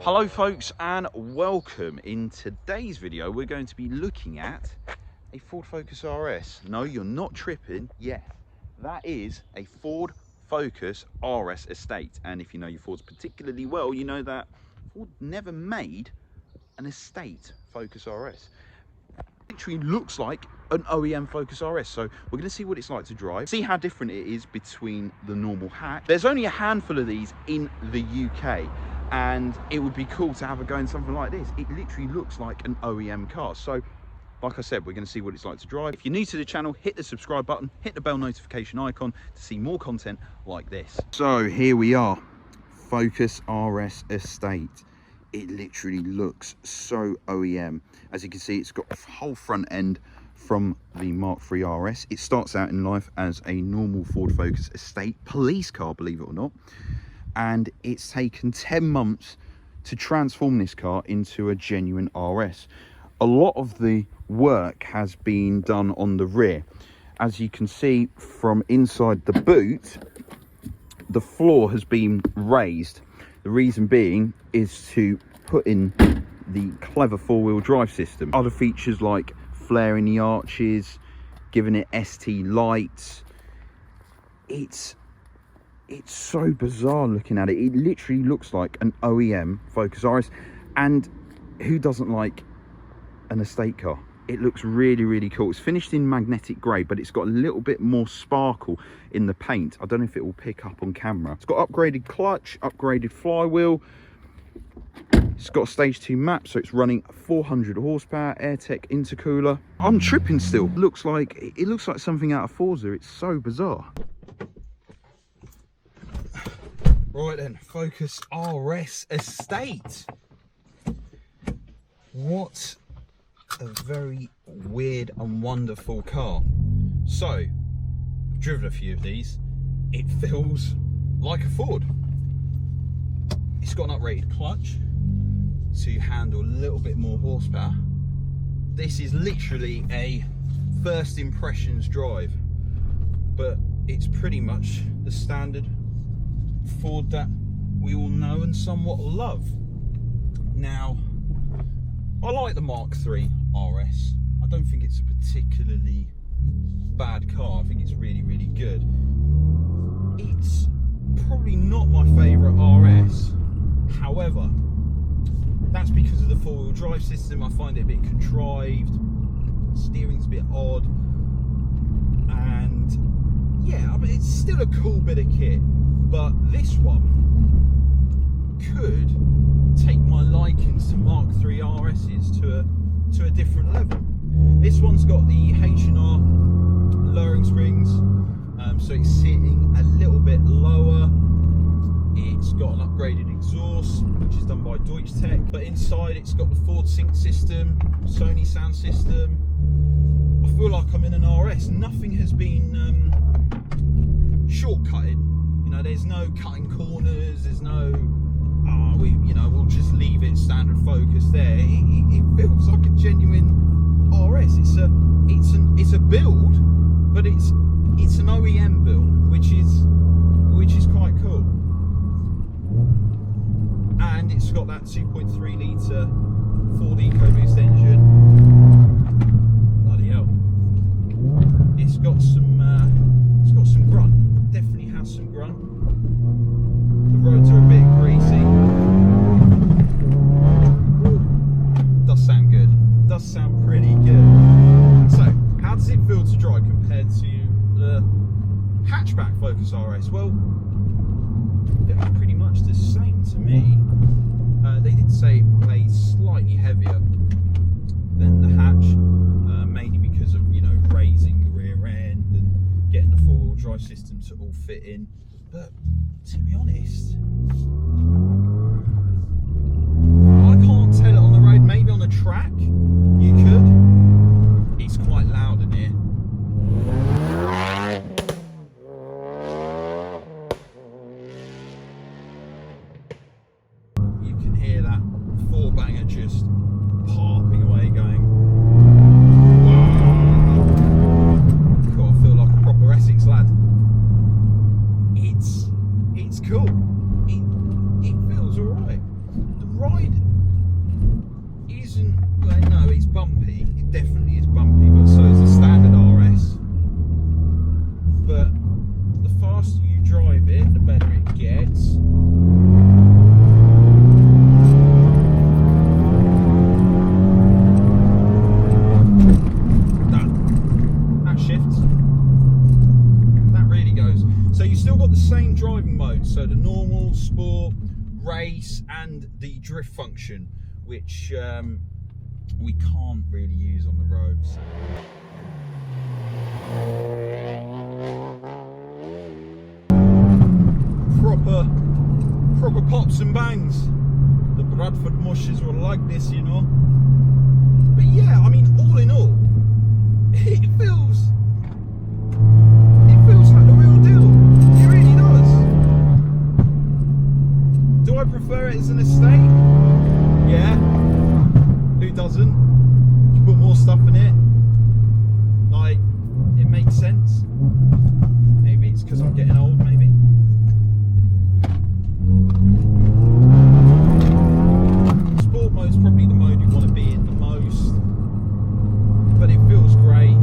Hello folks and welcome. In today's video we're going to be looking at a Ford Focus RS. No, you're not tripping. Yes, that is a Ford Focus RS estate, and if you know your Fords particularly well, you know that Ford never made an estate Focus RS. It literally looks like an OEM Focus RS, so we're going to see what it's like to drive, see how different it is between the normal hatch. There's only a handful of these in the UK, and it would be cool to have a go in something like this. It literally looks like an OEM car. So like I said, we're going to see what it's like to drive. If you're new to the channel, hit the subscribe button, hit the bell notification icon to see more content like this. So here we are, Focus RS estate. It literally looks so OEM. As you can see, it's got a whole front end from the Mk3 RS. It starts out in life as a normal Ford Focus estate police car, believe it or not. And it's taken 10 months to transform this car into a genuine RS. A lot of the work has been done on the rear. As you can see from inside the boot, the floor has been raised. The reason being is to put in the clever four-wheel drive system. Other features like flaring the arches, giving it ST lights. It's so bizarre looking at it. It literally looks like an OEM Focus RS, and who doesn't like an estate car? It looks really, really cool. It's finished in magnetic grey, but it's got a little bit more sparkle in the paint. I don't know if it will pick up on camera. It's got upgraded clutch, upgraded flywheel. It's got a stage 2 map, so it's running 400 horsepower, AirTech intercooler. I'm tripping still. It looks like something out of Forza. It's so bizarre. Right then, Focus RS estate. What a very weird and wonderful car. So, I've driven a few of these. It feels like a Ford. It's got an uprated clutch to handle a little bit more horsepower. This is literally a first impressions drive, but it's pretty much the standard Ford that we all know and somewhat love. Now, I like the Mk3 RS. I don't think it's a particularly bad car. I think it's really, really good. It's probably not my favourite RS. However, that's because of the four-wheel drive system. I find it a bit contrived. Steering's a bit odd. And yeah, I mean, it's still a cool bit of kit. But this one could take my likings to Mk3 RS's to a different level. This one's got the H&R lowering springs, so it's sitting a little bit lower. It's got an upgraded exhaust, which is done by Deutsch Tech, but inside it's got the Ford Sync system, Sony sound system. I feel like I'm in an RS. Nothing has been shortcutted. You know, there's no cutting corners, there's no we'll just leave it standard focus there. It feels like a genuine RS. It's a build, but it's an OEM build, which is quite cool. And it's got that 2.3 litre Ford EcoBoost engine. Bloody hell! It's got some grunt. Definitely has some grunt. The roads are a bit greasy. Does sound good. Does sound pretty good. So, how does it feel to drive compared to the hatchback Focus RS? Well, they're pretty much the same to me. They did say it weighs slightly heavier than the hatch, mainly because of raising the rear end and getting the four-wheel drive system to all fit in. But to be honest, I can't tell it on the road. Maybe on a track you could. It's quite loud in here. You can hear that four banger just popping away, going wow. God, I feel like a proper Essex lad. It's cool. It feels alright. The ride race and the drift function, which we can't really use on the roads. Proper pops and bangs. The Bradford mushes were like this, you know. But yeah, I mean, all in all, it feels like the real deal. It really does. Do I prefer it as an estate? Yeah. Who doesn't? You put more stuff in it. Like, it makes sense. Maybe it's because I'm getting old, maybe. Sport mode's probably the mode you want to be in the most, but it feels great.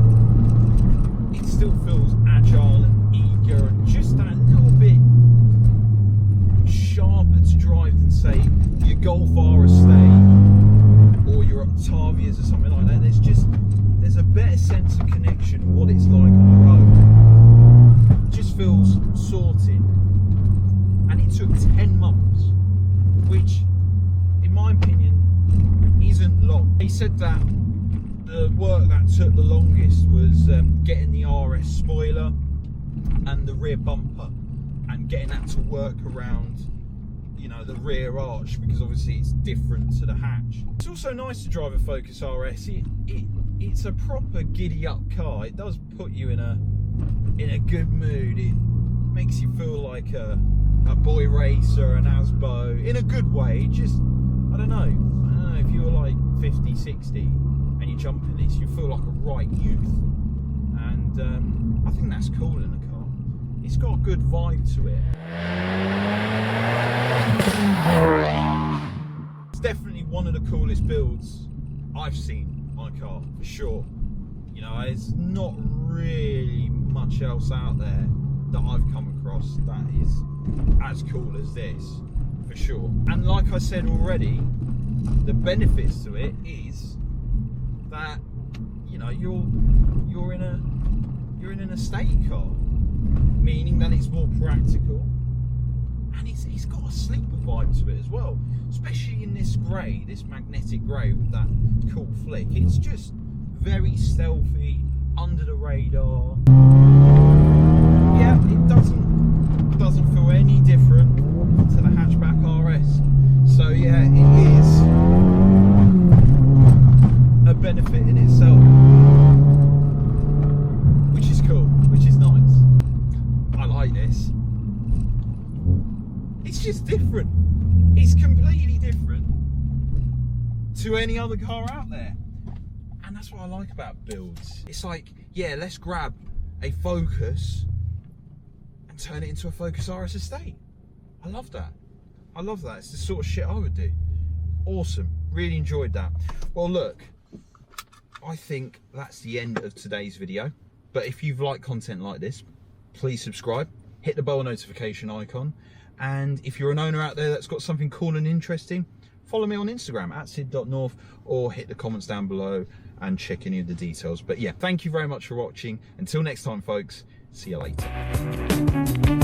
It still feels agile and eager and just that little bit sharper to drive than, say, your Golf R estate or your Octavias or something like that. There's a better sense of connection of what it's like on the road. It just feels sorted. And it took 10 months, which in my opinion isn't long. He said that the work that took the longest was getting the RS spoiler and the rear bumper and getting that to work around, you know, the rear arch, because obviously it's different to the hatch. It's also nice to drive a Focus RS. It's a proper giddy up car. It does put you in a good mood. It makes you feel like a boy racer, an Asbo, in a good way. Just, I don't know if you were like 50, 60 and you jump in this, you feel like a right youth. And I think that's cool in a car. It's got a good vibe to it. It's definitely one of the coolest builds I've seen on a car, for sure. You know, there's not really much else out there that I've come across that is as cool as this, for sure. And like I said already, the benefits to it is that, you know, you're in an estate car, meaning that it's more practical, and it's got a sleeper vibe to it as well, especially in this grey, this magnetic grey with that cool flick. It's just very stealthy, under the radar. Yeah, it doesn't feel any different to the hatchback RS. So yeah, it is a benefit in itself, which is cool, which is nice. I like this. It's just different. It's completely different to any other car out there. And that's what I like about builds. It's like, yeah, let's grab a Focus and turn it into a Focus RS estate. I love that. I love that. It's the sort of shit I would do. Awesome. Really enjoyed that. Well, look, I think that's the end of today's video. But if you've liked content like this, please subscribe, hit the bell notification icon. And if you're an owner out there that's got something cool and interesting, follow me on Instagram at sid.north, or hit the comments down below and check any of the details. But yeah, thank you very much for watching. Until next time, folks, see you later.